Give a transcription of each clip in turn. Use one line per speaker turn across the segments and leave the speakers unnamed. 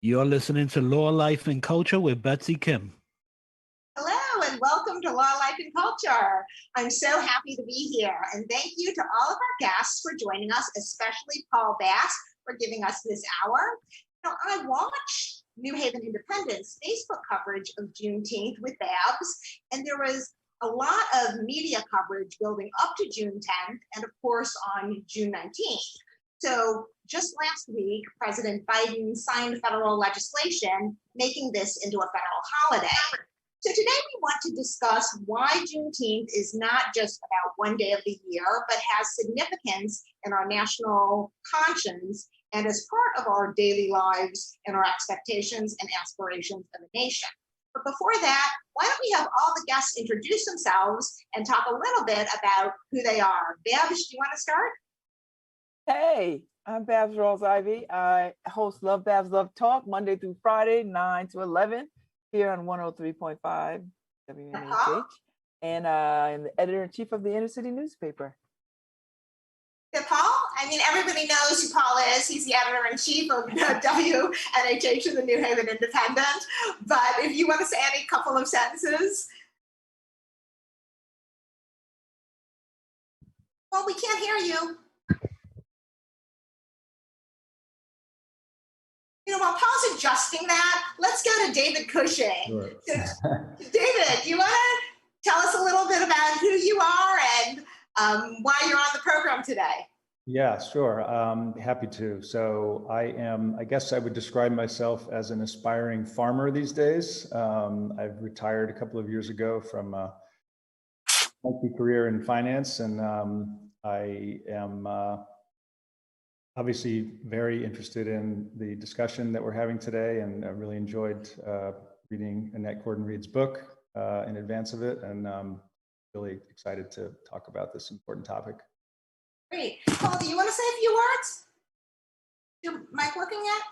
You're listening to Law, Life, and Culture with Betsy Kim.
Hello, and welcome to Law, Life, and Culture. I'm so happy to be here, and thank you to all of our guests for joining us, especially Paul Bass for giving us this hour. Now, I watched New Haven Independent's Facebook coverage of Juneteenth with Babs, and there was a lot of media coverage building up to June 10th, and of course on June 19th. So just last week, President Biden signed federal legislation making this into a federal holiday. So today we want to discuss why Juneteenth is not just about one day of the year, but has significance in our national conscience and as part of our daily lives and our expectations and aspirations of a nation. But before that, why don't we have all the guests introduce themselves and talk a little bit about who they are. Babs, do you want to start?
Hey, I'm Babs Rawls-Ivy. I host Love Babs Love Talk Monday through Friday, 9 to 11 here on 103.5 WMHH. And I'm the editor-in-chief of the Inner City newspaper.
Yeah, Paul? I mean, everybody knows who Paul is. He's the editor-in-chief of WNHH and the New Haven Independent. But if you want to say any couple of sentences. Well, we can't hear you. You know, while Paul's adjusting that, let's go to David Cushing. Sure. David, do you want to tell us a little bit about who you are and why you're on the program today?
Yeah, sure. Happy to. So I guess I would describe myself as an aspiring farmer these days. I've retired a couple of years ago from a multi-career in finance, and I am obviously very interested in the discussion that we're having today, and I really enjoyed reading Annette Gordon-Reed's book in advance of it, and really excited to talk about this important topic.
Great. Paul, do you want to say a few words? Is your mic working yet?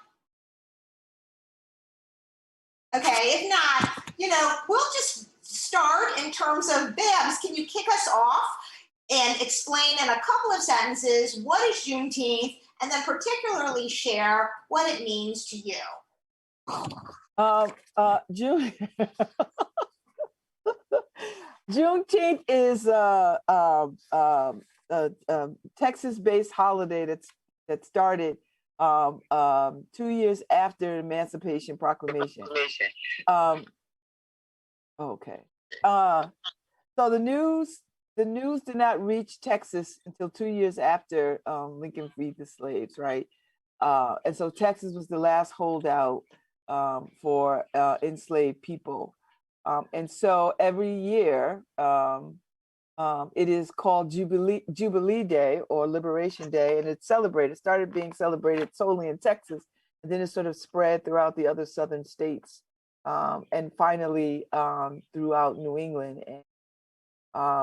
Okay, if not, you know, we'll just start in terms of Babs. Can you kick us off and explain in a couple of sentences what is Juneteenth, and then particularly share what it means to you?
Juneteenth is a Texas-based holiday that started 2 years after the Emancipation Proclamation. Okay. So the news did not reach Texas until 2 years after Lincoln freed the slaves, right? And so Texas was the last holdout for enslaved people. And so every year, it is called Jubilee Day or Liberation Day, and it's celebrated. It started being celebrated solely in Texas, and then it sort of spread throughout the other southern states, and finally throughout New England. And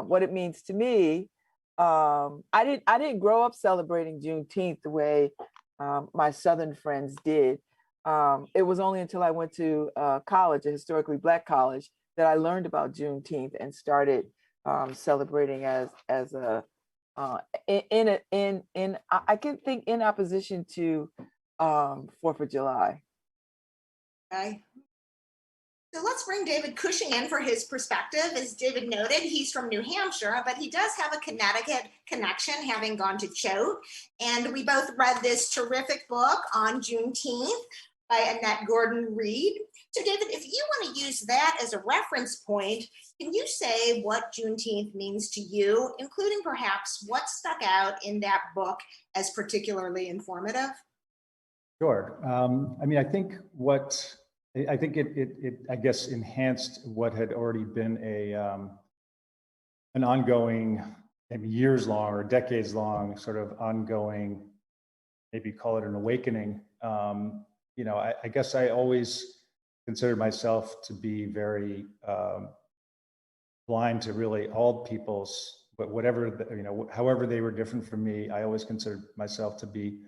what it means to me, I didn't grow up celebrating Juneteenth the way my southern friends did. It was only until I went to college, a historically Black college, that I learned about Juneteenth and started celebrating as a I can think in opposition to 4th of July.
Okay. So let's bring David Cushing in for his perspective. As David noted, he's from New Hampshire, but he does have a Connecticut connection, having gone to Choate. And we both read this terrific book on Juneteenth by Annette Gordon-Reed. So David, if you want to use that as a reference point, can you say what Juneteenth means to you, including perhaps what stuck out in that book as particularly informative?
Sure. I mean, I think it I guess enhanced what had already been an ongoing, maybe years long or decades long sort of ongoing, maybe call it an awakening. You know, I guess I always considered myself to be very blind to really all people's, but whatever, you know, however they were different from me, I always considered myself to be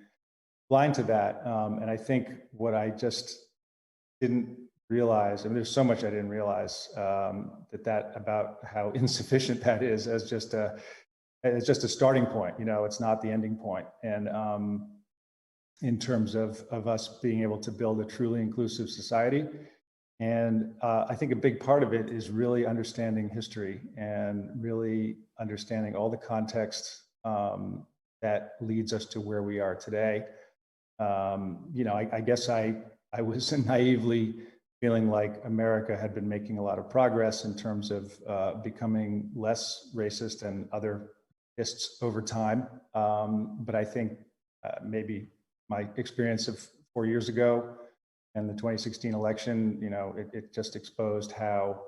blind to that. And I think what I just didn't realize, I mean, there's so much I didn't realize that about how insufficient that is as just a starting point. You know, it's not the ending point. And in terms of us being able to build a truly inclusive society. And I think a big part of it is really understanding history and really understanding all the context that leads us to where we are today. I guess I was naively feeling like America had been making a lot of progress in terms of becoming less racist and other ists over time. But I think maybe my experience of 4 years ago and the 2016 election, it just exposed how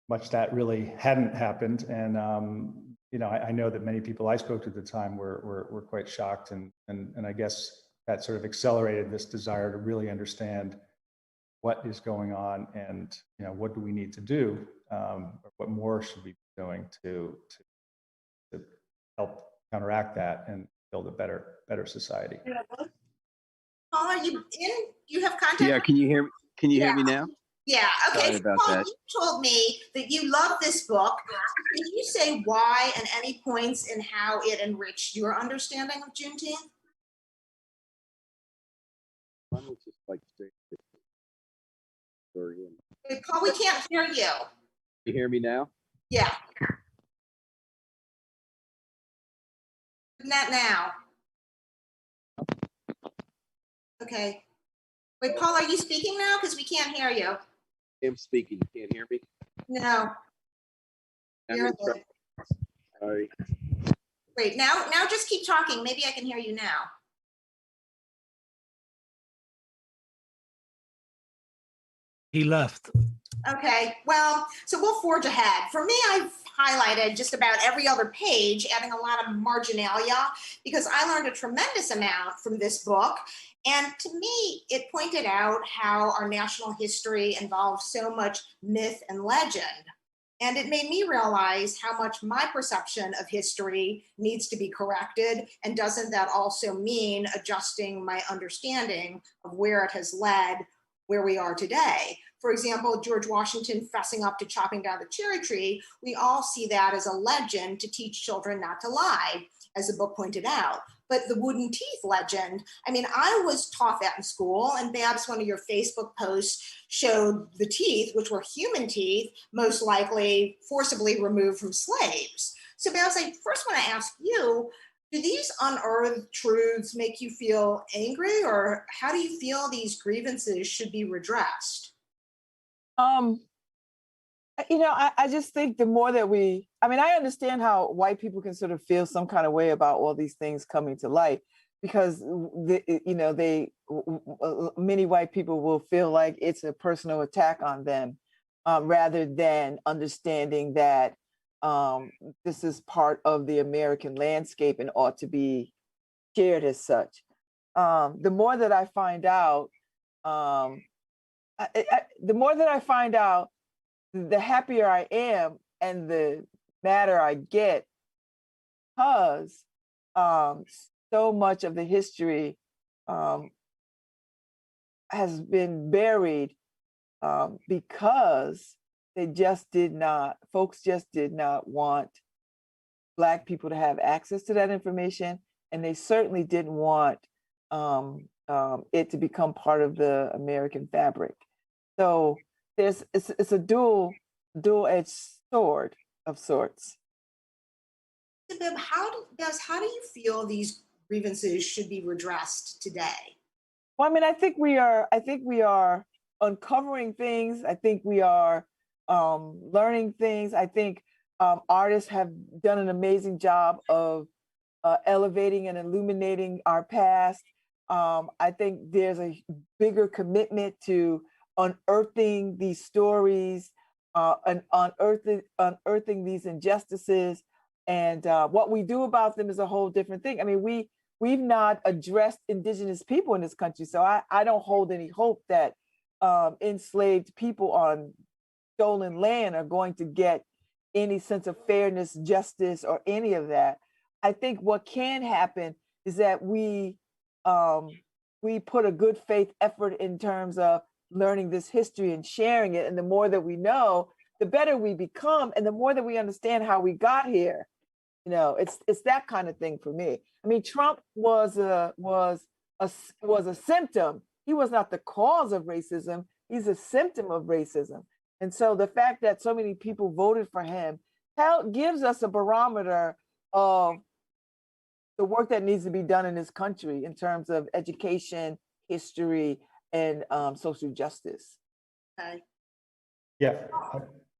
much that really hadn't happened. And, I know that many people I spoke to at the time were quite shocked. And I guess that sort of accelerated this desire to really understand what is going on and, what do we need to do? What more should we be doing to help counteract that and build a better society?
Paul, are you in? Do you have contact?
Yeah, can you hear me? Can you hear me now?
Yeah, okay.
Sorry about
Paul,
that.
you told me that you love this book. Can you say why and any points in how it enriched your understanding of Juneteenth?
Why don't we just like straight to the story in?
Hey, Paul, we can't hear you.
You hear me now?
Yeah. Not now. Okay. Wait, Paul, are you speaking now? Because we can't hear you.
I'm speaking. You can't hear me?
No.
I'm
You're
in trouble. Sorry.
Wait, now just keep talking. Maybe I can hear you now.
He left.
Okay, well, so we'll forge ahead. For me, I've highlighted just about every other page, adding a lot of marginalia, because I learned a tremendous amount from this book. And to me, it pointed out how our national history involves so much myth and legend. And it made me realize how much my perception of history needs to be corrected. And doesn't that also mean adjusting my understanding of where it has led where we are today? For example, George Washington fessing up to chopping down the cherry tree, we all see that as a legend to teach children not to lie, as the book pointed out. But the wooden teeth legend, I mean, I was taught that in school, and Babs, one of your Facebook posts showed the teeth, which were human teeth, most likely forcibly removed from slaves. So Babs, I first want to ask you, do these unearthed truths make you feel angry, or how do you feel these grievances should be redressed?
I just think the more that I understand how white people can sort of feel some kind of way about all these things coming to light, because many white people will feel like it's a personal attack on them, rather than understanding that this is part of the American landscape and ought to be shared as such. The more that I find out, the happier I am and the madder I get, because so much of the history has been buried because folks just did not want Black people to have access to that information, and they certainly didn't want it to become part of the American fabric. So it's a dual-edged sword of sorts.
Bib, how do you feel these grievances should be redressed today?
Well, I mean, I think we are uncovering things. I think we are learning things. I think artists have done an amazing job of elevating and illuminating our past. I think there's a bigger commitment to unearthing these stories, and unearthing these injustices, and what we do about them is a whole different thing. I mean, we've not addressed Indigenous people in this country, so I don't hold any hope that enslaved people on stolen land are going to get any sense of fairness, justice, or any of that. I think what can happen is that we put a good faith effort in terms of learning this history and sharing it. And the more that we know, the better we become, and the more that we understand how we got here. It's that kind of thing for me. I mean, Trump was was a symptom. He was not the cause of racism. He's a symptom of racism. And so the fact that so many people voted for him gives us a barometer of the work that needs to be done in this country in terms of education, history, and social justice.
Okay.
Yeah.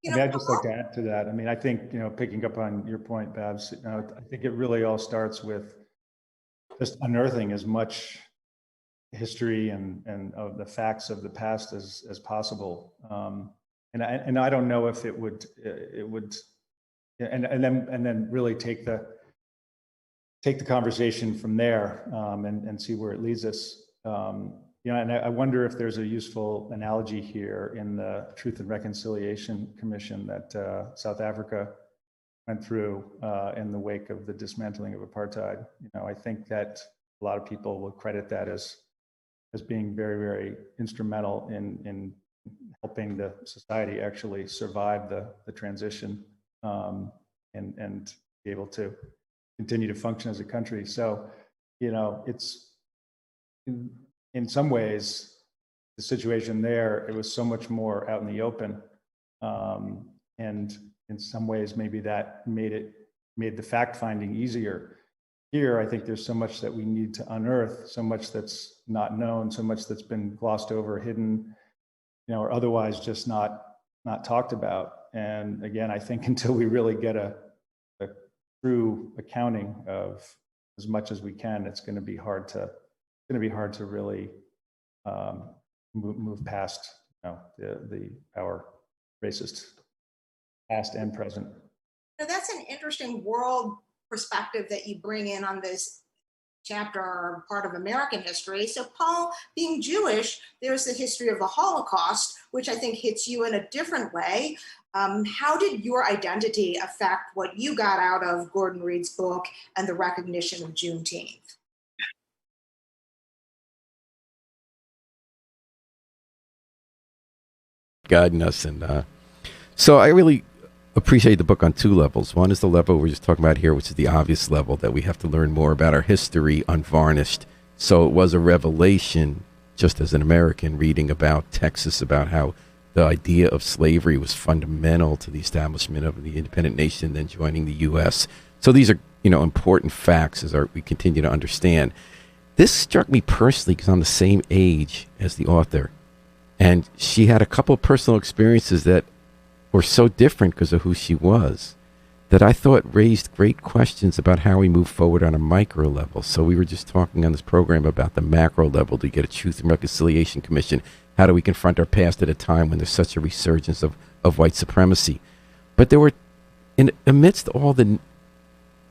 You
I
know,
mean, I'd just like to add to that. I mean, I think, picking up on your point, Babs, I think it really all starts with just unearthing as much history and of the facts of the past as possible. And I don't know if it would and then really take the conversation from there, and see where it leads us. And I wonder if there's a useful analogy here in the Truth and Reconciliation Commission that South Africa went through in the wake of the dismantling of apartheid. I think that a lot of people will credit that as being very, very instrumental in helping the society actually survive the transition, and be able to continue to function as a country. So, it's in some ways, the situation there, it was so much more out in the open. And in some ways, maybe that made the fact finding easier. Here, I think there's so much that we need to unearth, so much that's not known, so much that's been glossed over, hidden, or otherwise just not talked about. And again, I think until we really get a true accounting of as much as we can, it's going to be hard to really move past our racist past and present.
That's an interesting world perspective that you bring in on this chapter or part of American history. So Paul, being Jewish, there's the history of the Holocaust, which I think hits you in a different way. How did your identity affect what you got out of Gordon Reed's book and the recognition of Juneteenth?
Guiding us. And so I really appreciate the book on two levels. One is the level we're just talking about here, which is the obvious level that we have to learn more about our history unvarnished. So it was a revelation, just as an American, reading about Texas, about how the idea of slavery was fundamental to the establishment of the independent nation, then joining the U.S. So these are, important facts as we continue to understand. This struck me personally because I'm the same age as the author. And she had a couple of personal experiences that were so different because of who she was, that I thought raised great questions about how we move forward on a micro level. So we were just talking on this program about the macro level. Do we get a Truth and Reconciliation Commission? How do we confront our past at a time when there's such a resurgence of white supremacy? But there were, amidst all the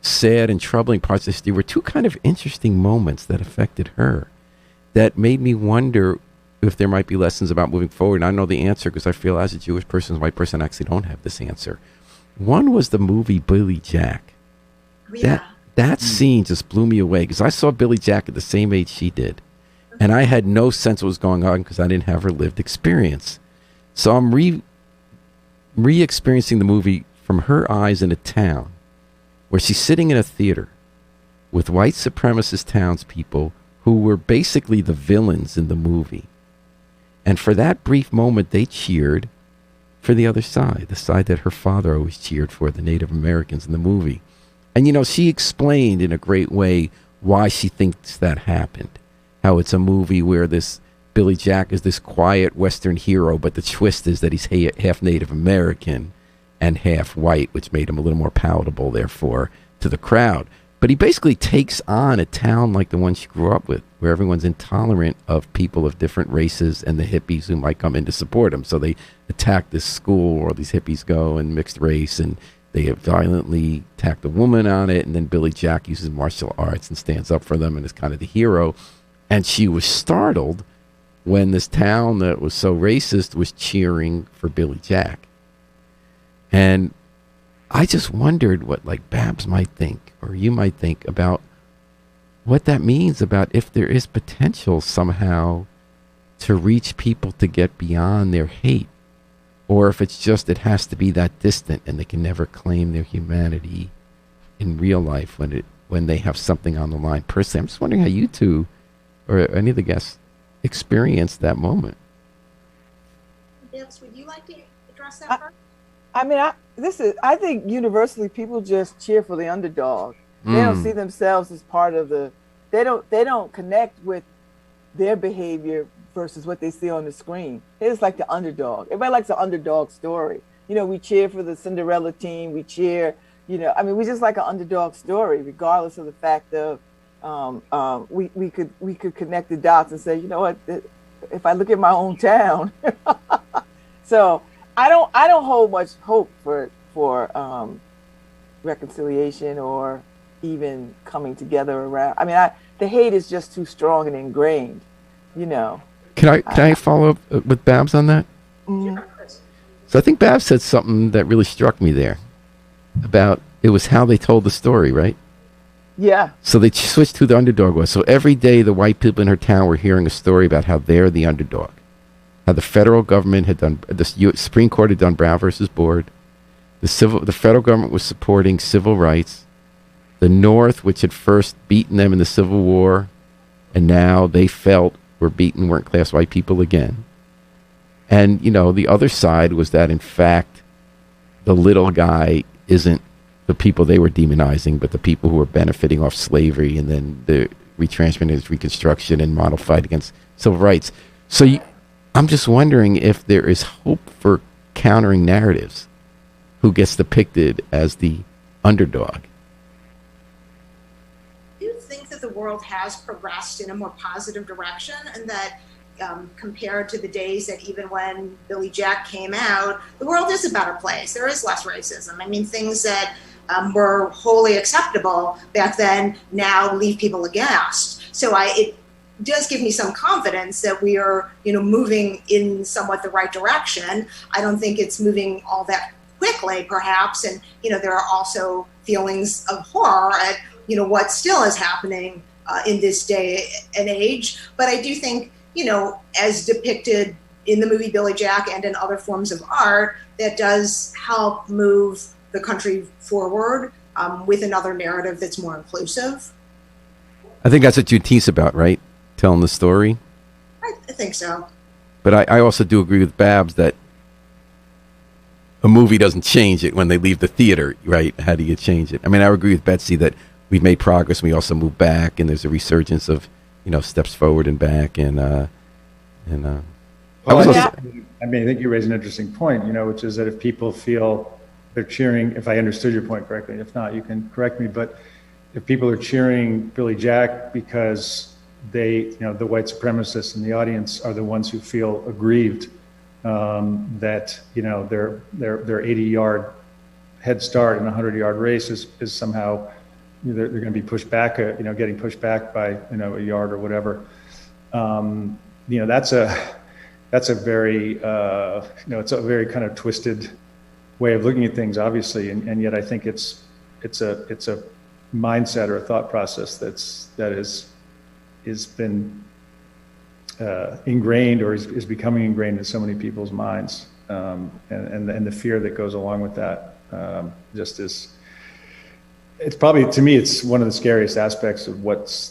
sad and troubling parts of history, were two kind of interesting moments that affected her that made me wonder if there might be lessons about moving forward. And I know the answer because I feel as a Jewish person, as a white person, I actually don't have this answer. One was the movie Billy Jack.
Yeah.
That scene just blew me away because I saw Billy Jack at the same age she did. And I had no sense of what was going on because I didn't have her lived experience. So I'm re-experiencing the movie from her eyes in a town where she's sitting in a theater with white supremacist townspeople who were basically the villains in the movie. And for that brief moment, they cheered for the other side, the side that her father always cheered for, the Native Americans in the movie. And, she explained in a great way why she thinks that happened. How it's a movie where this Billy Jack is this quiet Western hero, but the twist is that he's half Native American and half white, which made him a little more palatable, therefore, to the crowd. But he basically takes on a town like the one she grew up with, where everyone's intolerant of people of different races and the hippies who might come in to support him. So they attack this school where all these hippies go and mixed race, and they violently attack the woman on it. And then Billy Jack uses martial arts and stands up for them and is kind of the hero. And she was startled when this town that was so racist was cheering for Billy Jack. And I just wondered what Babs might think, or you might think, about what that means about if there is potential somehow to reach people to get beyond their hate, or if it's just it has to be that distant and they can never claim their humanity in real life when they have something on the line. Personally, I'm just wondering how you two or any of the guests experienced that moment.
Bibbs, would you like to address that first?
I mean, I think universally people just cheer for the underdog. They don't see themselves as part of they don't connect with their behavior versus what they see on the screen. They just like the underdog. Everybody likes an underdog story. You know, we cheer for the Cinderella team. We cheer, you know, I mean, we just like an underdog story, regardless of the fact of we could connect the dots and say, you know what, if I look at my own town. So I don't hold much hope for reconciliation or even coming together around. I mean, the hate is just too strong and ingrained, you know.
Can I follow up with Babs on that?
Sure.
So I think Babs said something that really struck me there about it was how they told the story, right?
Yeah.
So they switched who the underdog was. So every day the white people in her town were hearing a story about how they're the underdog. How the federal government had done, the Supreme Court had done Brown versus Board. The federal government was supporting civil rights. The North, which had first beaten them in the Civil War, and now they felt were beaten, weren't class white people again. And, you know, the other side was that, in fact, the little guy isn't the people they were demonizing, but the people who were benefiting off slavery and then the retrenchment and Reconstruction and model fight against civil rights. So I'm just wondering if there is hope for countering narratives. Who gets depicted as the underdog?
Do you think that the world has progressed in a more positive direction, and that compared to the days that even when Billy Jack came out, the world is a better place? There is less racism. I mean, things that were wholly acceptable back then now leave people aghast. So it does give me some confidence that we are, you know, moving in somewhat the right direction. I don't think it's moving all that quickly, perhaps, and, you know, there are also feelings of horror at, you know, what still is happening in this day and age. But I do think, you know, as depicted in the movie Billy Jack and in other forms of art, that does help move the country forward with another narrative that's more inclusive.
I think that's what JUNETEENTH's about, right? Telling the story.
I think so.
But I also do agree with Babs that a movie doesn't change it when they leave the theater, right? How do you change it? I mean, I agree with Betsy that we've made progress. We also move back, and there's a resurgence of, you know, steps forward and back, and
Well, I mean, I think you raise an interesting point, you know, which is that if people feel they're cheering, if I understood your point correctly, if not, you can correct me, but if people are cheering Billy Jack because they, you know, the white supremacists in the audience are the ones who feel aggrieved that, you know, their 80-yard head start in a 100-yard race is somehow, you know, they're going to be pushed back, you know, getting pushed back by, you know, a yard or whatever. You know, that's a very, you know, it's a very kind of twisted way of looking at things, obviously, and yet I think it's a mindset or a thought process that has been ingrained or is becoming ingrained in so many people's minds, and the fear that goes along with that just is. It's probably, to me, it's one of the scariest aspects of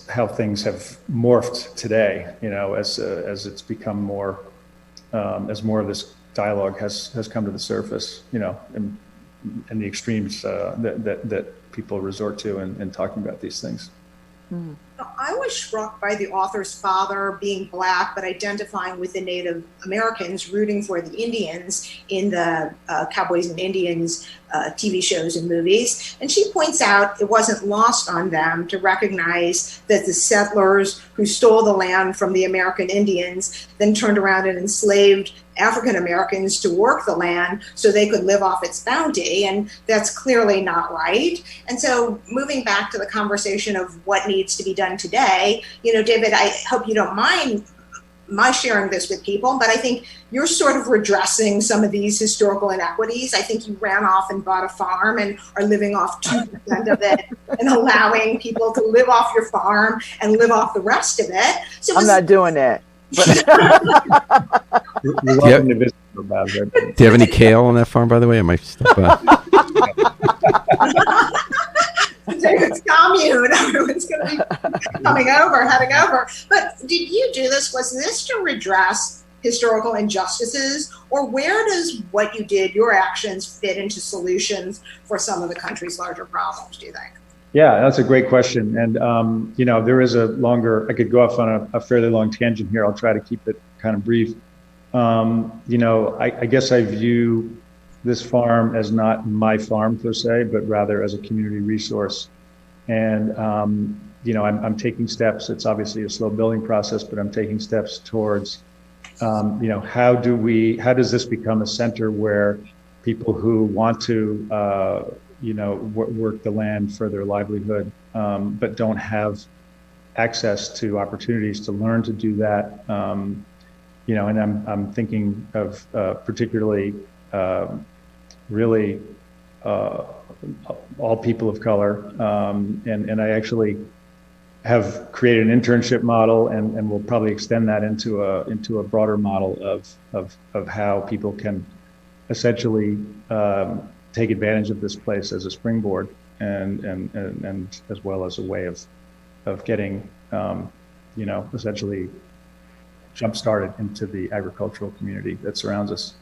how things have morphed today. You know, as it's become more, as more of this dialogue has come to the surface. You know, and the extremes that people resort to in talking about these things.
Mm.
I was struck by the author's father being Black, but identifying with the Native Americans, rooting for the Indians in the Cowboys and Indians TV shows and movies. And she points out it wasn't lost on them to recognize that the settlers who stole the land from the American Indians then turned around and enslaved African Americans to work the land so they could live off its bounty, and that's clearly not right. And so moving back to the conversation of what needs to be done today, you know, David, I hope you don't mind my sharing this with people, but I think you're sort of redressing some of these historical inequities. I think you ran off and bought a farm and are living off 2% of it and allowing people to live off your farm and live off the rest of it. So
I'm not doing that.
You're welcome to visit. Do
you have any kale on that farm, by the way? I might stop by.
It's commune. Everyone's going to be coming over, heading over. But did you do this? Was this to redress historical injustices, or where does what you did, your actions, fit into solutions for some of the country's larger problems, do you think?
Yeah, that's a great question. And, there is I could go off on a fairly long tangent here. I'll try to keep it kind of brief. I guess I view this farm as not my farm per se, but rather as a community resource. And, I'm taking steps. It's obviously a slow building process, but I'm taking steps towards, how does this become a center where people who want to, work the land for their livelihood, but don't have access to opportunities to learn to do that. And I'm thinking of particularly really all people of color. And I actually have created an internship model, and we'll probably extend that into a broader model of how people can essentially take advantage of this place as a springboard, and as well as a way of getting essentially jump started into the agricultural community that surrounds us.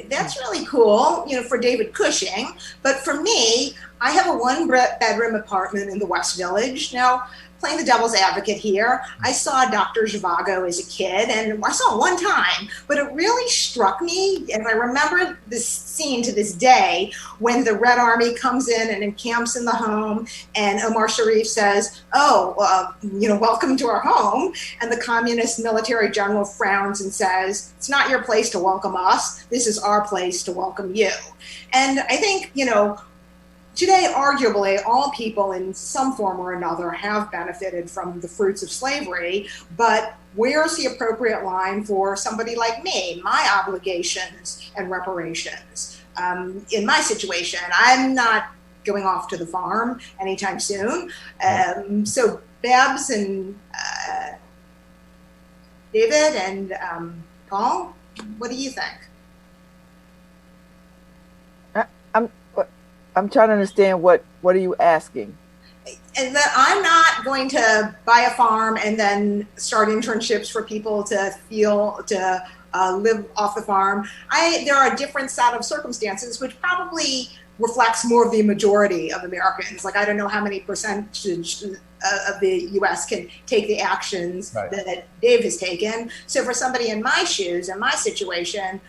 That's really cool, for David Cushing. But for me, I have a one-bedroom apartment in the West Village. Now, playing the devil's advocate here, I saw Dr. Zhivago as a kid, and I saw it one time, but it really struck me, and I remember this scene to this day, when the Red Army comes in and encamps in the home, and Omar Sharif says, welcome to our home, and the communist military general frowns and says, it's not your place to welcome us, this is our place to welcome you. And I think, today, arguably, all people in some form or another have benefited from the fruits of slavery, but where's the appropriate line for somebody like me, my obligations and reparations? In my situation, I'm not going off to the farm anytime soon. So Babs and David and Paul, what do you think?
I'm trying to understand what are you asking?
And that I'm not going to buy a farm and then start internships for people to live off the farm. There are a different set of circumstances, which probably reflects more of the majority of Americans. Like, I don't know how many percentage of the U.S. can take the actions
right.
that Dave has taken. So for somebody in my shoes, in my situation,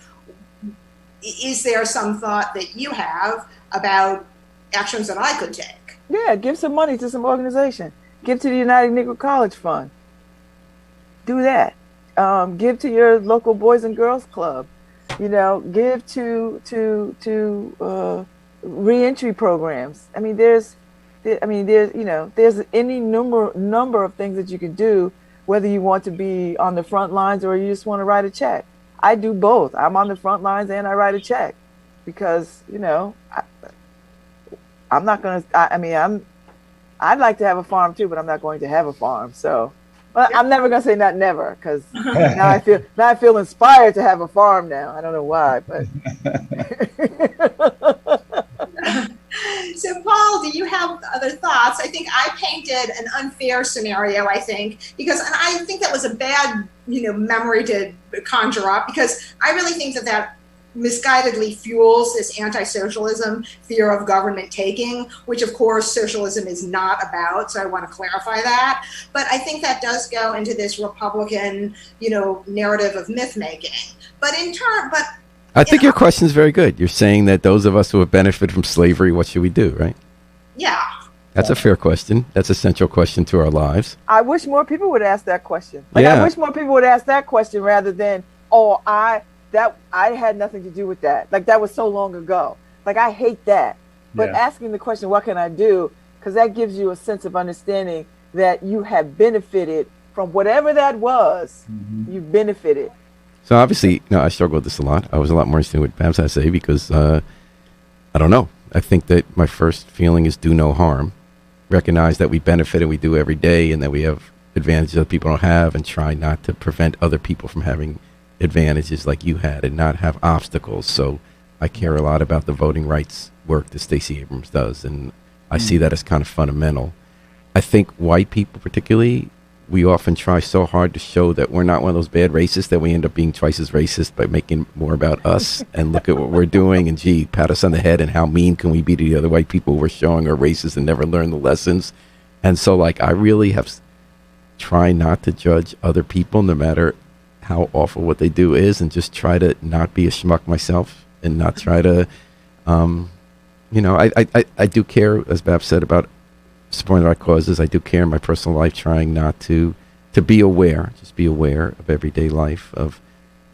is there some thought that you have about actions that I could take?
Yeah, give some money to some organization. Give to the United Negro College Fund. Do that. Give to your local Boys and Girls Club. Give to reentry programs. There's any number of things that you can do, whether you want to be on the front lines or you just want to write a check. I do both. I'm on the front lines and I write a check because, I'm not going to, I'd like to have a farm too, but I'm not going to have a farm. So, but I'm never going to say not never, because now I feel inspired to have a farm now. I don't know why, but.
So Paul, do you have other thoughts? I think I painted an unfair scenario, and I think that was a bad, memory to conjure up, because I really think that misguidedly fuels this anti-socialism, fear of government taking, which of course socialism is not about. So I want to clarify that. But I think that does go into this Republican, narrative of myth making. But
I think your question is very good. You're saying that those of us who have benefited from slavery, what should we do, right?
Yeah.
That's a fair question. That's a central question to our lives.
I wish more people would ask that question. I wish more people would ask that question rather than, I had nothing to do with that. Like, that was so long ago. Like, I hate that. But asking the question, what can I do? Because that gives you a sense of understanding that you have benefited from whatever that was. Mm-hmm. You benefited.
So obviously, I struggle with this a lot. I was a lot more interested in what Babs had to say because, I don't know. I think that my first feeling is do no harm. Recognize that we benefit and we do every day, and that we have advantages that people don't have, and try not to prevent other people from having advantages like you had, and not have obstacles. So I care a lot about the voting rights work that Stacey Abrams does, and I see that as kind of fundamental. I think white people particularly, we often try so hard to show that we're not one of those bad racists that we end up being twice as racist by making more about us and look at what we're doing and gee, pat us on the head and how mean can we be to the other white people we're showing are racist and never learn the lessons. And so like I really have tried not to judge other people no matter how awful what they do is and just try to not be a schmuck myself and not try to, I do care, as Bab said, about supporting the right causes. I do care in my personal life, trying not to be aware, just be aware of everyday life, of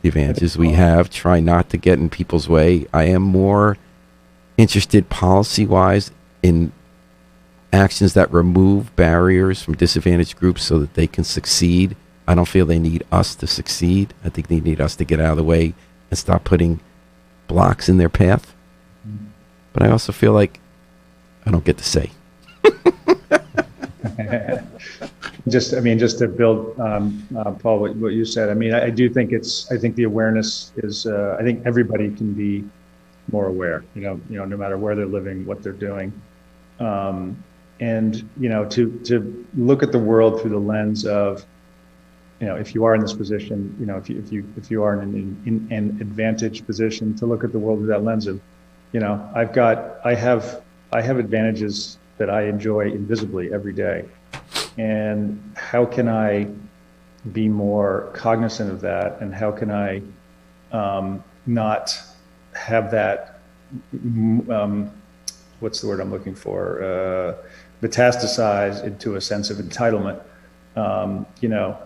the advantages we have, try not to get in people's way. I am more interested policy-wise in actions that remove barriers from disadvantaged groups so that they can succeed. I don't feel they need us to succeed. I think they need us to get out of the way and stop putting blocks in their path. But I also feel like I don't get to say.
Just to build, Paul, what you said. I mean, I do think I think the awareness is. I think everybody can be more aware. No matter where they're living, what they're doing, and to look at the world through the lens of, if you are in this position, if you are in an advantaged position, to look at the world through that lens of, I have advantages that I enjoy invisibly every day. And how can I be more cognizant of that? And how can I not have that, what's the word I'm looking for? Metastasize into a sense of entitlement.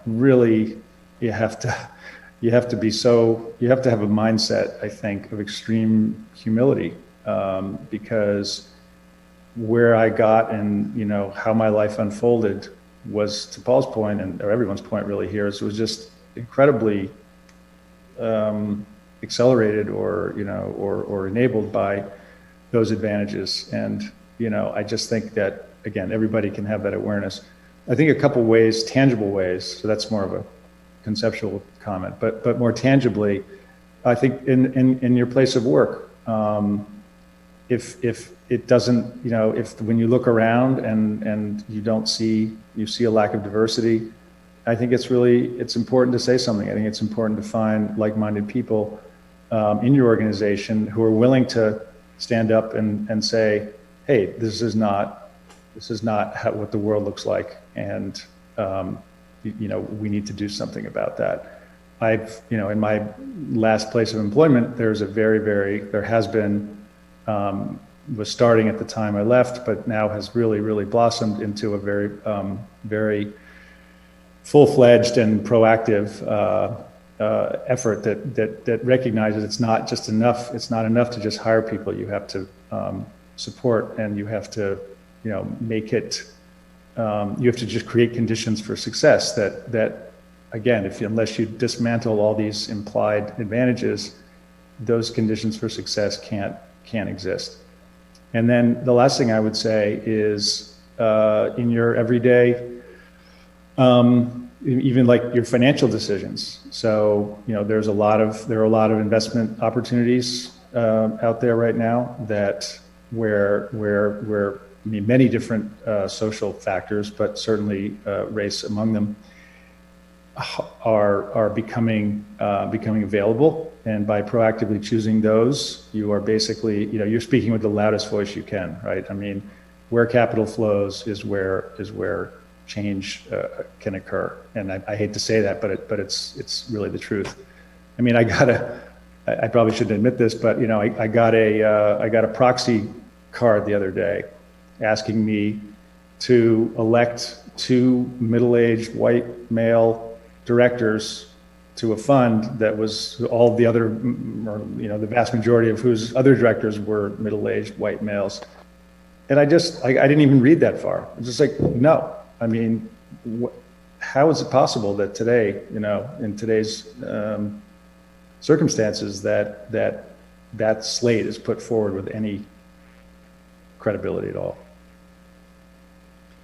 Really, you have to have a mindset, I think, of extreme humility, because where I got and how my life unfolded was, to Paul's point or everyone's point really here, is it was just incredibly accelerated or enabled by those advantages. And I just think that, again, everybody can have that awareness. I think a couple ways, tangible ways, so that's more of a conceptual comment, but more tangibly, I think in your place of work, if it doesn't, if when you look around and you see a lack of diversity, I think it's important to say something. I think it's important to find like-minded people in your organization who are willing to stand up and say, hey, this is not what the world looks like, and we need to do something about that. In my last place of employment, there has been, was starting at the time I left, but now has really, really blossomed into a very, very full-fledged and proactive effort that recognizes it's not just enough. It's not enough to just hire people. You have to support, and you have to, make it. You have to just create conditions for success. That again, unless you dismantle all these implied advantages, those conditions for success can't exist. And then the last thing I would say is, in your everyday, even like your financial decisions. So, there are a lot of investment opportunities out there right now where many different social factors, but certainly race among them, are becoming available. And by proactively choosing those, you are basically, you're speaking with the loudest voice you can, right? I mean, where capital flows is where change can occur. And I hate to say that, but it's really the truth. I mean, I probably shouldn't admit this, but I got a proxy card the other day asking me to elect 2 middle-aged white male directors to a fund that was all the other, the vast majority of whose other directors were middle-aged white males. And I didn't even read that far. It's just like, no. I mean, how is it possible that today, in today's circumstances, that slate is put forward with any credibility at all?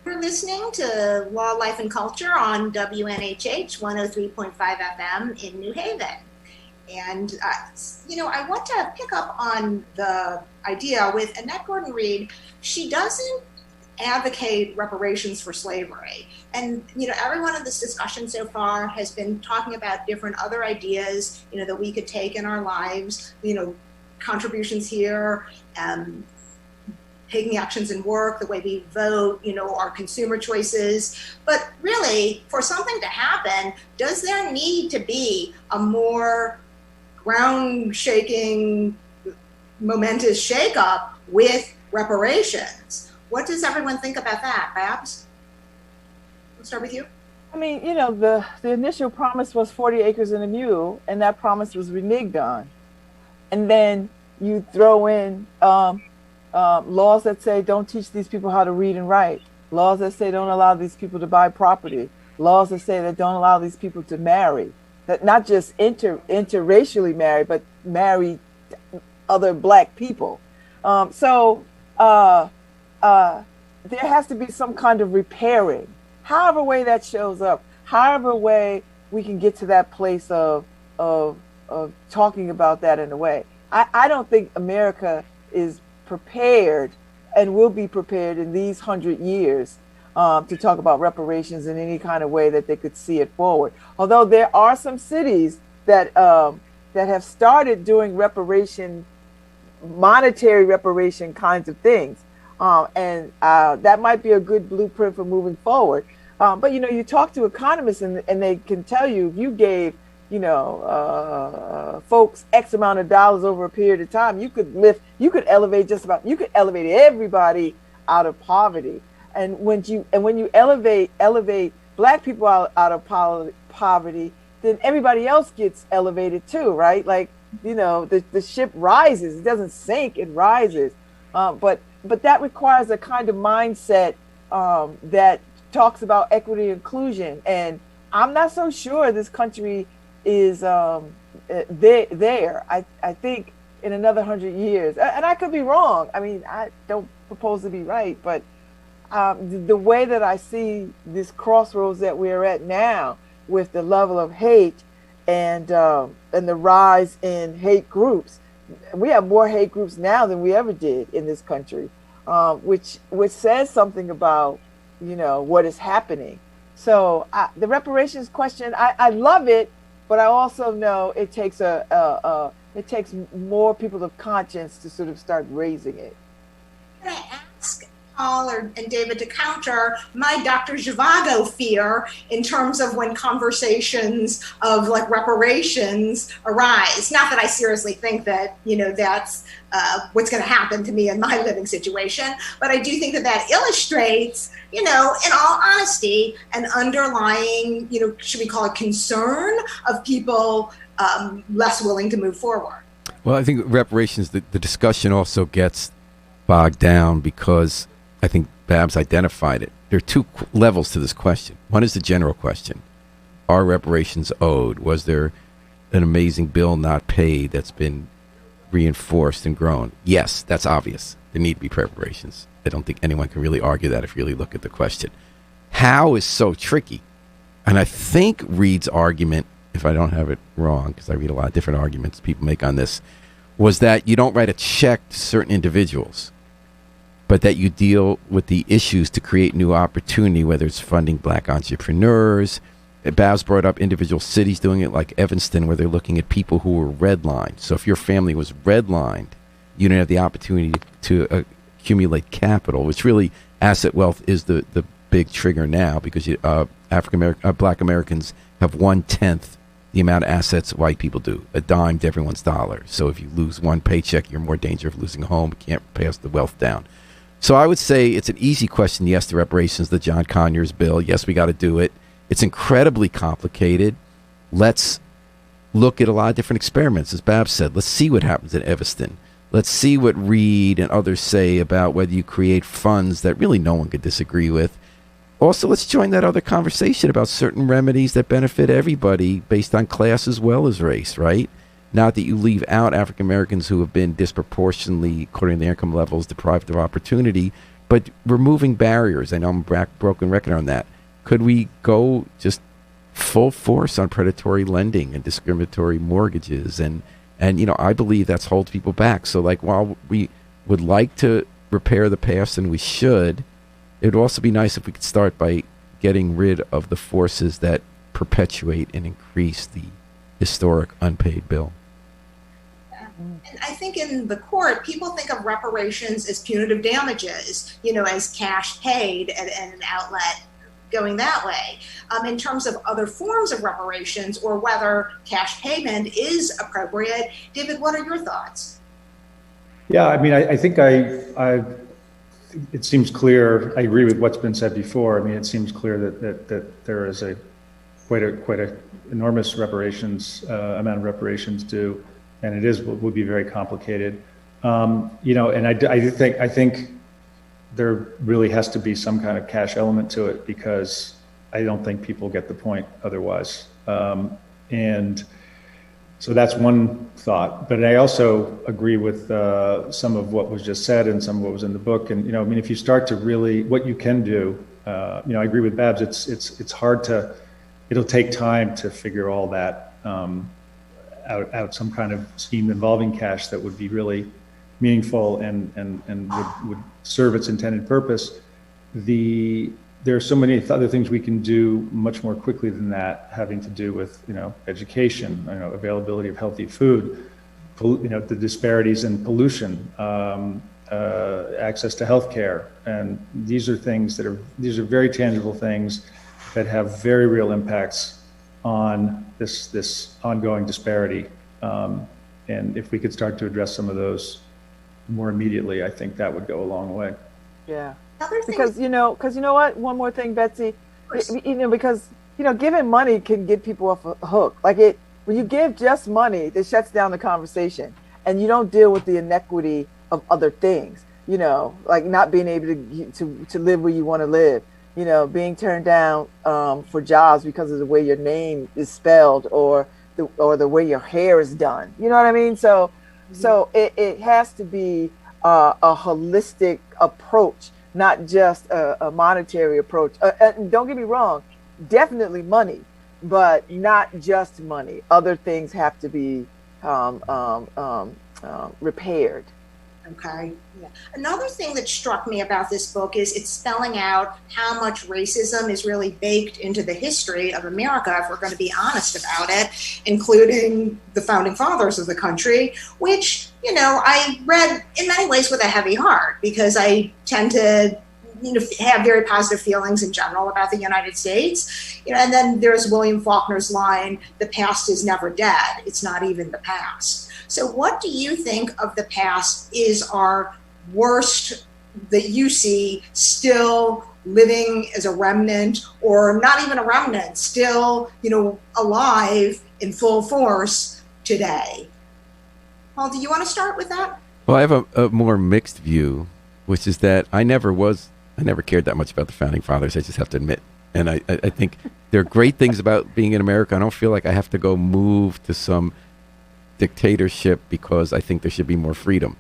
We're listening to Law, Life, and Culture on WNHH 103.5 FM in New Haven. And, I want to pick up on the idea with Annette Gordon-Reed. She doesn't advocate reparations for slavery. And, everyone in this discussion so far has been talking about different other ideas, that we could take in our lives, contributions here, taking actions in work, the way we vote, our consumer choices. But really, for something to happen, does there need to be a more ground-shaking, momentous shakeup with reparations? What does everyone think about that? Babs? We'll start with you.
I mean, the initial promise was 40 acres and a mule, and that promise was reneged on. And then you throw in laws that say don't teach these people how to read and write, laws that say don't allow these people to buy property, laws that say that don't allow these people to marry, that not just interracially marry, but marry other Black people. So there has to be some kind of repairing, however way that shows up, however way we can get to that place of talking about that in a way. I don't think America is prepared and will be prepared in these 100 years to talk about reparations in any kind of way that they could see it forward. Although there are some cities that have started doing monetary reparation kinds of things. And that might be a good blueprint for moving forward. But, you talk to economists and they can tell you, if you gave, folks X amount of dollars over a period of time, you could elevate everybody out of poverty. And when you elevate Black people out of poverty, then everybody else gets elevated too, right? Like, the ship rises, it doesn't sink, it rises. But that requires a kind of mindset that talks about equity and inclusion. And I'm not so sure this country is there. I think in another 100 years, and I could be wrong. I mean, I don't propose to be right, but the way that I see this crossroads that we're at now, with the level of hate and the rise in hate groups, we have more hate groups now than we ever did in this country, which says something about what is happening. So the reparations question, I love it, but I also know it takes it takes more people of conscience to sort of start raising it.
Can I ask Paul and David to counter my Dr. Zhivago fear in terms of when conversations of like reparations arise? Not that I seriously think that, that's what's going to happen to me in my living situation, but I do think that illustrates, in all honesty, an underlying, should we call it concern of people less willing to move forward.
Well, I think reparations, the discussion also gets bogged down because I think Babs identified it. There are two levels to this question. One is the general question. Are reparations owed? Was there an amazing bill not paid that's been reinforced and grown? Yes, that's obvious. There need to be reparations. I don't think anyone can really argue that if you really look at the question. How is so tricky. And I think Reed's argument, if I don't have it wrong, because I read a lot of different arguments people make on this, was that you don't write a check to certain individuals, but that you deal with the issues to create new opportunity, whether it's funding Black entrepreneurs. Babs brought up individual cities doing it, like Evanston, where they're looking at people who were redlined. So if your family was redlined, you didn't have the opportunity to accumulate capital, which really asset wealth is the big trigger now, because Black Americans have 1/10 the amount of assets white people do, a dime to everyone's dollar. So if you lose one paycheck, you're more danger of losing a home. You can't pass the wealth down. So I would say it's an easy question. Yes, to reparations, the John Conyers bill. Yes, we got to do it. It's incredibly complicated. Let's look at a lot of different experiments. As Babs said, let's see what happens in Evanston. Let's see what Reed and others say about whether you create funds that really no one could disagree with. Also, let's join that other conversation about certain remedies that benefit everybody based on class as well as race, right? Not that you leave out African Americans who have been disproportionately, according to their income levels, deprived of opportunity, but removing barriers. I know I'm broken record on that. Could we go just full force on predatory lending and discriminatory mortgages? And I believe that's holds people back. So, like, while we would like to repair the past, and we should, it'd also be nice if we could start by getting rid of the forces that perpetuate and increase the historic unpaid bill.
And I think in the court, people think of reparations as punitive damages, you know, as cash paid and an outlet going that way. In terms of other forms of reparations or whether cash payment is appropriate, David, what are your thoughts?
Yeah, I mean, I think it seems clear. I agree with what's been said before. I mean, it seems clear that there is quite a enormous reparations amount of reparations due, and would be very complicated. You know, and I think there really has to be some kind of cash element to it, because I don't think people get the point otherwise. And so that's one thought. But I also agree with some of what was just said and some of what was in the book. And, you know, I mean, if you start to really, what you can do, you know, I agree with Babs, it's hard to, it'll take time to figure all that out, some kind of scheme involving cash that would be really meaningful and would serve its intended purpose. There are so many other things we can do much more quickly than that, having to do with, you know, education, you know, availability of healthy food, you know, the disparities in pollution, access to healthcare, and these are very tangible things that have very real impacts on this ongoing disparity. And if we could start to address some of those more immediately, I think that would go a long way.
Yeah.
Because
you know what? One more thing, Betsy. You know, because, you know, giving money can get people off a hook. Like when you give just money, it shuts down the conversation, and you don't deal with the inequity of other things. You know, like not being able to live where you want to live. You know, being turned down for jobs because of the way your name is spelled or the way your hair is done. You know what I mean? So it has to be a holistic approach, not just a monetary approach. And don't get me wrong, definitely money, but not just money. Other things have to be repaired.
Okay. Yeah. Another thing that struck me about this book is it's spelling out how much racism is really baked into the history of America, if we're going to be honest about it, including the founding fathers of the country, which, you know, I read in many ways with a heavy heart, because I tend to, you know, have very positive feelings in general about the United States. You know, and then there's William Faulkner's line, "The past is never dead. It's not even the past." So what do you think of the past is our worst that you see still living as a remnant, or not even a remnant, still, you know, alive in full force today? Paul, do you want to start with that?
Well, I have a more mixed view, which is that I never cared that much about the founding fathers, I just have to admit. And I think there are great things about being in America. I don't feel like I have to go move to some dictatorship because I think there should be more freedom.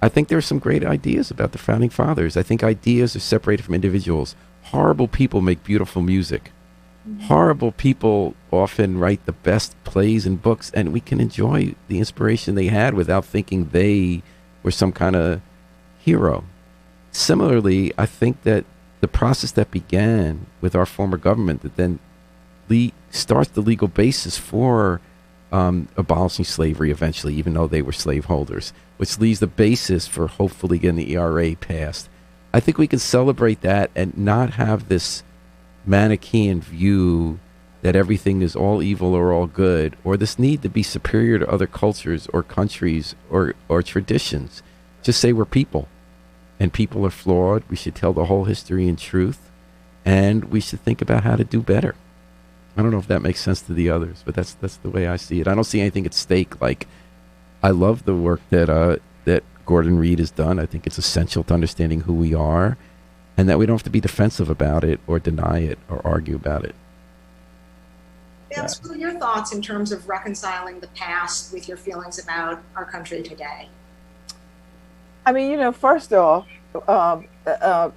I think there are some great ideas about the founding fathers. I think ideas are separated from individuals. Horrible people make beautiful music. Horrible people often write the best plays and books, and we can enjoy the inspiration they had without thinking they were some kind of hero. Similarly, I think that the process that began with our former government that then starts the legal basis for abolishing slavery eventually, even though they were slaveholders, which leaves the basis for hopefully getting the ERA passed. I think we can celebrate that and not have this Manichaean view that everything is all evil or all good, or this need to be superior to other cultures or countries or traditions. Just say we're people, and people are flawed. We should tell the whole history and truth, and we should think about how to do better. I don't know if that makes sense to the others, but that's the way I see it. I don't see anything at stake. Like, I love the work that Gordon Reed has done. I think it's essential to understanding who we are, and that we don't have to be defensive about it or deny it or argue about it.
That's what are your thoughts in terms of reconciling the past with your feelings about our country today?
I mean, you know, first off,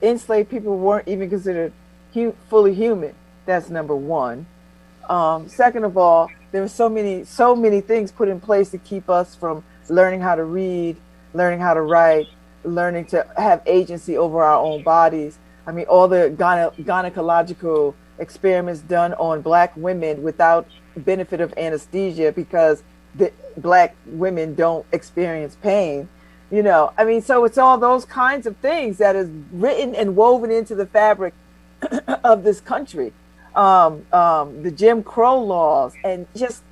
enslaved people weren't even considered fully human. That's number one. Second of all, there were so many things put in place to keep us from learning how to read, learning how to write, learning to have agency over our own bodies. I mean, all the gynecological experiments done on Black women without benefit of anesthesia because the Black women don't experience pain. You know, I mean, so it's all those kinds of things that is written and woven into the fabric of this country. The Jim Crow laws and just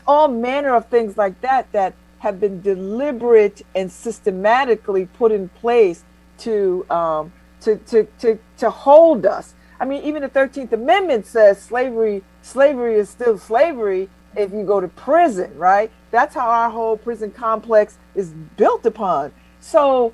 all manner of things like that that have been deliberate and systematically put in place to hold us. I mean, even the 13th Amendment says slavery is still slavery if you go to prison, right? That's how our whole prison complex is built upon. So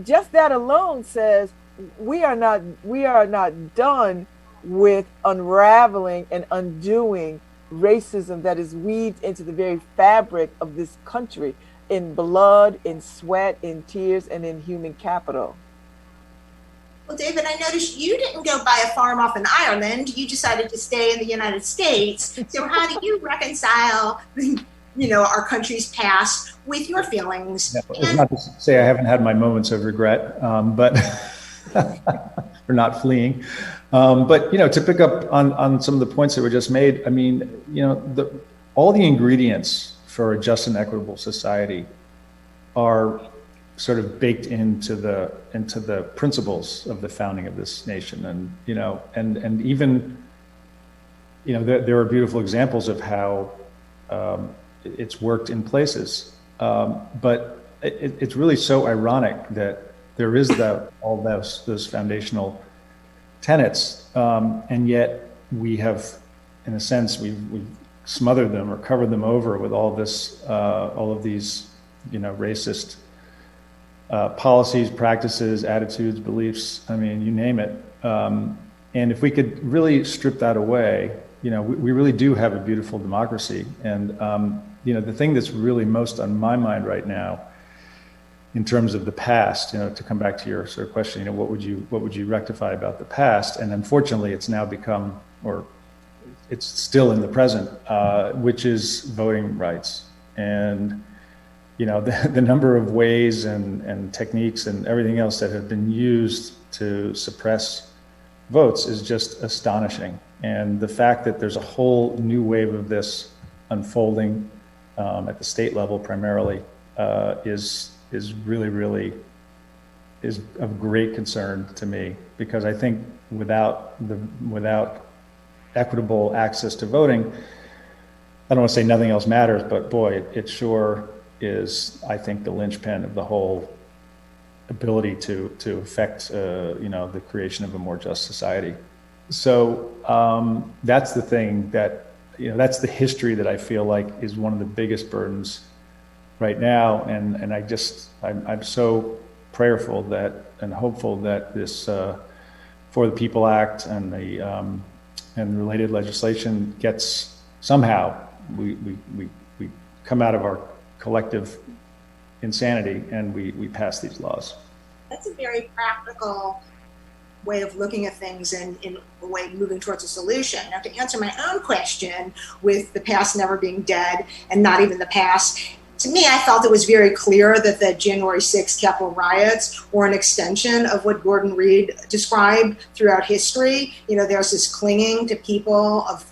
just that alone says we are not done with unraveling and undoing racism that is weaved into the very fabric of this country in blood, in sweat, in tears, and in human capital.
Well, David, I noticed you didn't go buy a farm off in Ireland. You decided to stay in the United States. So how do you reconcile, our country's past with your feelings?
It's not to say I haven't had my moments of regret, but for not fleeing. But to pick up on some of the points that were just made, I mean, all the ingredients for a just and equitable society are sort of baked into the principles of the founding of this nation, and even there are beautiful examples of how it's worked in places, but it's really so ironic that there is all those foundational tenets, and yet we have, in a sense, we've smothered them or covered them over with all of these racist policies, practices, attitudes, beliefs. I mean, you name it. And if we could really strip that away, we really do have a beautiful democracy. And the thing that's really most on my mind right now, in terms of the past, to come back to your sort of question, what would you rectify about the past? And unfortunately, it's now become, or it's still in the present, which is voting rights. And the number of ways and techniques and everything else that have been used to suppress votes is just astonishing. And the fact that there's a whole new wave of this unfolding at the state level primarily is really of great concern to me, because I think without equitable access to voting, I don't want to say nothing else matters, but boy, it sure is, I think, the linchpin of the whole ability to affect the creation of a more just society. So that's the thing that that's the history that I feel like is one of the biggest burdens right now, and I'm so prayerful that and hopeful that this For the People Act and the related legislation gets somehow we come out of our collective insanity and we pass these laws.
That's a very practical way of looking at things and in a way moving towards a solution. Now, to answer my own question with the past never being dead and not even the past, to me, I felt it was very clear that the January 6th Capitol riots were an extension of what Gordon Reed described throughout history. There's this clinging to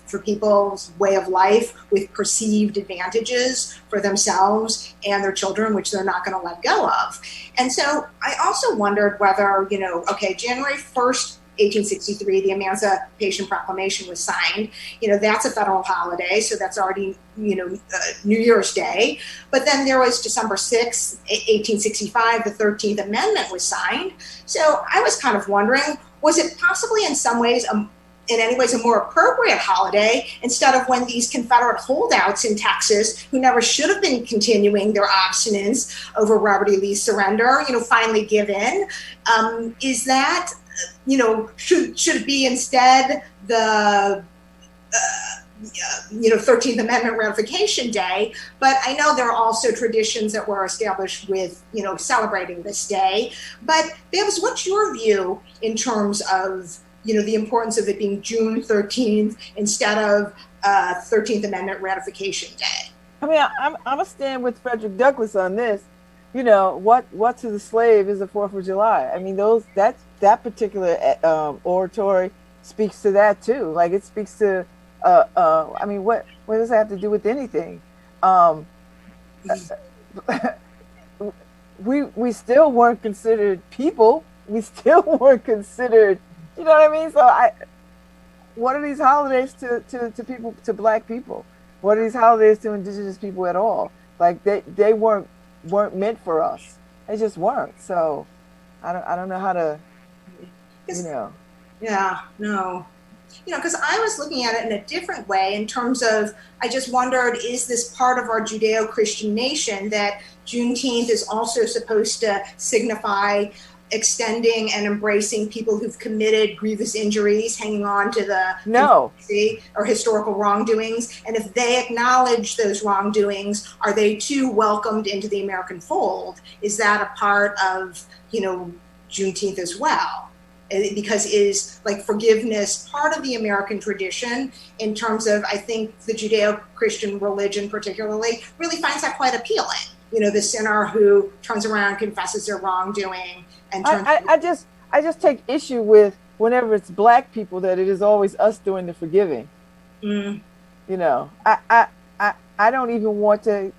for people's way of life with perceived advantages for themselves and their children, which they're not going to let go of. And so I also wondered whether, January 1st, 1863, the Emancipation Proclamation was signed. That's a federal holiday, so that's already, New Year's Day. But then there was December 6th, 1865, the 13th Amendment was signed. So I was kind of wondering, was it possibly in some ways, in any ways, a more appropriate holiday instead of when these Confederate holdouts in Texas, who never should have been continuing their obstinance over Robert E. Lee's surrender, finally give in? Is that should it be instead the 13th Amendment ratification day? But I know there are also traditions that were established with celebrating this day. But Babs, what's your view in terms of the importance of it being June 13th instead of 13th Amendment ratification day?
I mean, I'm gonna stand with Frederick Douglass on this. you know, what to the slave is the 4th of July. I mean, that particular oratory speaks to that too. Like it speaks to, I mean, what does that have to do with anything? We still weren't considered people. We still weren't considered, you know what I mean? So what are these holidays to people, to Black people? What are these holidays to indigenous people at all? Like they weren't meant for us. They just weren't. So I don't know how to, you know.
Yeah, no. You know, because I was looking at it in a different way in terms of, I just wondered, is this part of our Judeo-Christian nation that Juneteenth is also supposed to signify extending and embracing people who've committed grievous injuries, hanging on to the or historical wrongdoings? And if they acknowledge those wrongdoings, are they too welcomed into the American fold? Is that a part of, you know, Juneteenth as well? Because is like forgiveness part of the American tradition in terms of, I think the Judeo-Christian religion particularly really finds that quite appealing. You know, the sinner who turns around, confesses their wrongdoing, and turns.
I just take issue with whenever it's Black people that it is always us doing the forgiving.
Mm.
You know, I don't even want to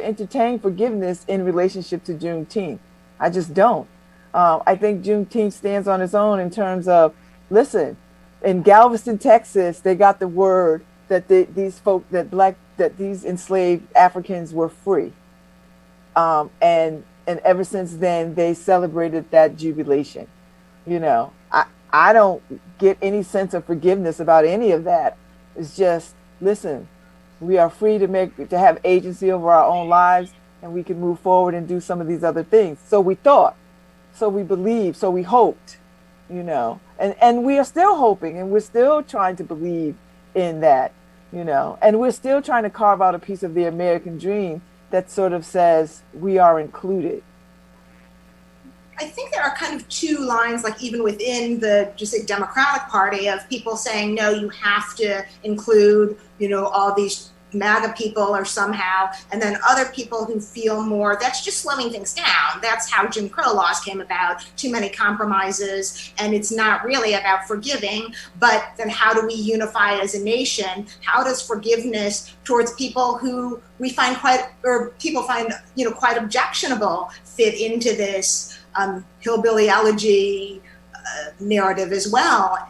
entertain forgiveness in relationship to Juneteenth. I just don't. I think Juneteenth stands on its own in terms of, listen, in Galveston, Texas, they got the word that these enslaved Africans were free. And ever since then, they celebrated that jubilation. You know, I don't get any sense of forgiveness about any of that. It's just, listen, we are free to have agency over our own lives, and we can move forward and do some of these other things. So we thought. So we believed, so we hoped, you know, and we are still hoping, and we're still trying to believe in that, you know, and we're still trying to carve out a piece of the American dream that sort of says we are included.
I think there are kind of two lines, like even within the just say Democratic Party, of people saying, no, you have to include, you know, all these MAGA people or somehow, and then other people who feel more, that's just slowing things down. That's how Jim Crow laws came about, too many compromises, and it's not really about forgiving, but then how do we unify as a nation? How does forgiveness towards people who we find people find, you know, quite objectionable fit into this hillbilly elegy narrative as well,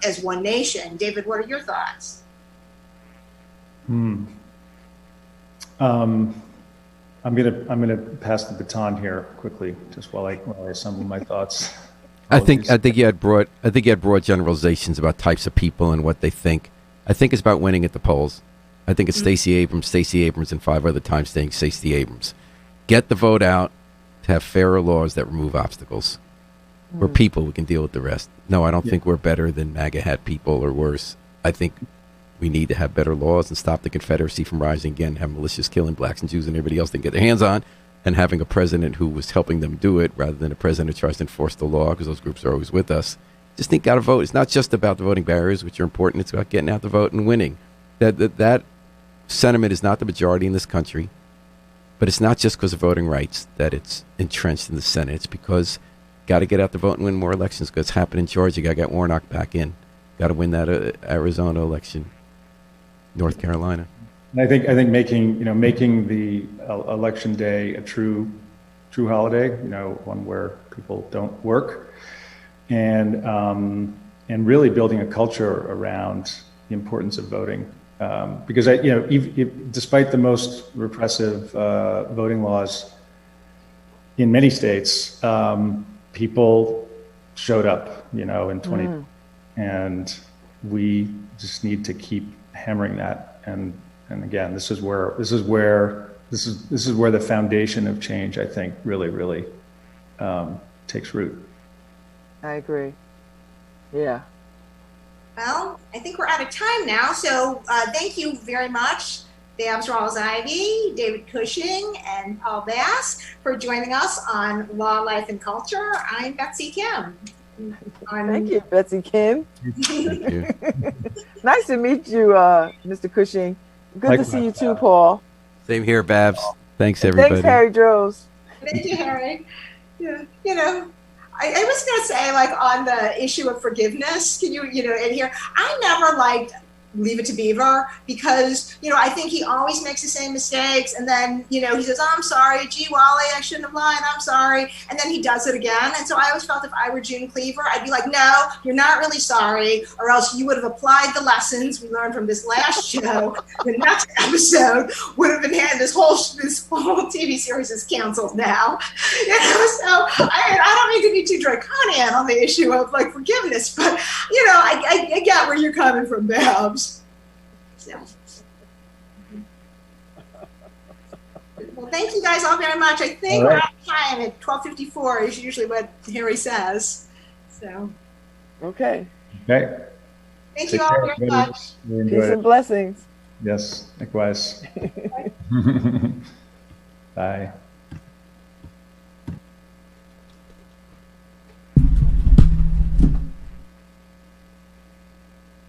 as one nation? David, what are your thoughts?
I'm gonna pass the baton here quickly, just while I assemble my thoughts.
I think you had broad generalizations about types of people and what they think. I think it's about winning at the polls. I think it's Stacey Abrams, and 5 other times saying Stacey Abrams. Get the vote out to have fairer laws that remove obstacles. We're people, we can deal with the rest. No, I don't think we're better than MAGA hat people or worse. I think we need to have better laws and stop the Confederacy from rising again, have militias killing blacks and Jews and everybody else they can get their hands on, and having a president who was helping them do it rather than a president who tries to enforce the law, because those groups are always with us. Just think, got to vote. It's not just about the voting barriers, which are important. It's about getting out the vote and winning. That sentiment is not the majority in this country, but it's not just because of voting rights that it's entrenched in the Senate. It's because got to get out the vote and win more elections, because it's happened in Georgia. Got to get Warnock back in. Got to win that Arizona election. North Carolina.
And I think making the election day a true holiday, you know, one where people don't work, and really building a culture around the importance of voting, because despite the most repressive voting laws in many states, people showed up, you know, in 20, and we just need to keep hammering that, and again, this is where the foundation of change, I think, really takes root.
I agree. Yeah.
Well, I think we're out of time now, so thank you very much, Babs Rawls-Ivy, David Cushing, and Paul Bass, for joining us on Law, Life, and Culture. I'm Betsy Kim.
Thank you, Betsy Kim.
Thank you.
Nice to meet you, Mr. Cushing. Good to see you too, Paul.
Same here, Babs. Thanks, everybody.
Thanks, Harry Droz.
Thank you, Harry. Yeah, I was gonna say, like, on the issue of forgiveness, can in here, I never liked Leave It to Beaver because, I think he always makes the same mistakes. And then, he says, oh, I'm sorry, gee, Wally, I shouldn't have lied, I'm sorry. And then he does it again. And so I always felt if I were June Cleaver, I'd be like, no, you're not really sorry, or else you would have applied the lessons we learned from this last show. The next episode would have been had, this whole TV series is canceled now. So I don't mean to be too draconian on the issue of like forgiveness, but I get where you're coming from, Babs. So. Well, thank you guys all very much. I think we're out of time at 12:54 is usually what Harry says. So.
Okay.
Okay.
Thank you all very much.
We
Peace
enjoyed it.
and blessings.
Yes, likewise. Bye.